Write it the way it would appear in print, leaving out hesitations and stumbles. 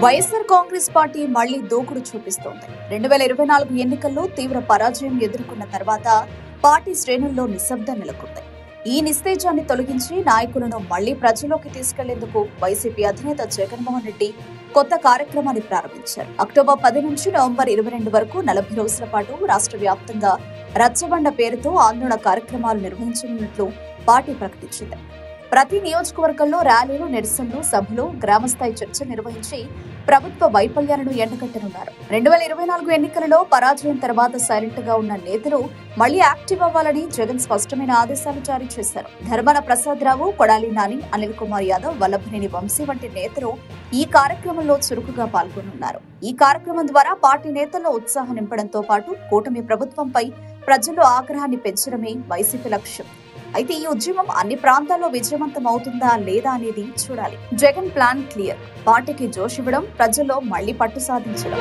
YSR Congress party మళ్లీ దూకుడు చూపిస్తోంది. 2024 ఎన్నికల్లో తీవ్ర పరాజయం ఎదుర్కొన్న తర్వాత పార్టీ శ్రేణుల్లో నిశ్శబ్దం నెలకొంది. ఈ నిస్తేజాన్ని తొలగించి నాయకులను మళ్లీ ప్రజల్లోకి తీసుకెళ్లేందుకు వైసీపీ అధినేత జగన్మోహన్ రెడ్డి కొత్త కార్యక్రమాన్ని ప్రారంభించారు. అక్టోబర్ 10 నుంచి నవంబర్ 22 వరకు 40 రోజుల పాటు రాష్ట్ర వ్యాప్తంగా రచ్చబండ పేరుతో ఆందోళన కార్యక్రమాలు నిర్వహించనున్నట్లు పార్టీ ప్రకటించింది. ప్రతి నియోజకవర్గంలో ర్యాలీలు, నిరసనలు, సభలు, గ్రామస్థాయి చర్చలు నిర్వహించి ప్రభుత్వ వైఫల్యాలను ఎండగట్టనున్నారు. 2024 ఎన్నికలలో పరాజయం తర్వాత సైలెంట్ గా ఉన్న నేతలు మళ్లీ యాక్టివ్ అవ్వాలని జగన్ స్పష్టమైన ఆదేశాలు జారీ చేశారు. ధర్మాన ప్రసాదరావు, కొడాలి నాని, అనిల్ కుమార్ యాదవ్, వల్లభనేని వంశీ వంటి నేతలు ఈ కార్యక్రమంలో చురుకుగా పాల్గొనున్నారు. ఈ కార్యక్రమం ద్వారా పార్టీ నేతల్లో ఉత్సాహం నింపడంతో పాటు కూటమి ప్రభుత్వంపై ప్రజల్లో ఆగ్రహాన్ని పెంచడమే వైసీపీ లక్ష్యం. అయితే ఈ ఉద్యమం అన్ని ప్రాంతాల్లో విజయవంతం అవుతుందా లేదా అనేది చూడాలి. Jagan plan clear. పార్టీకి జోష్ ఇవ్వడం, ప్రజల్లో మళ్లీ పట్టు సాధించడం.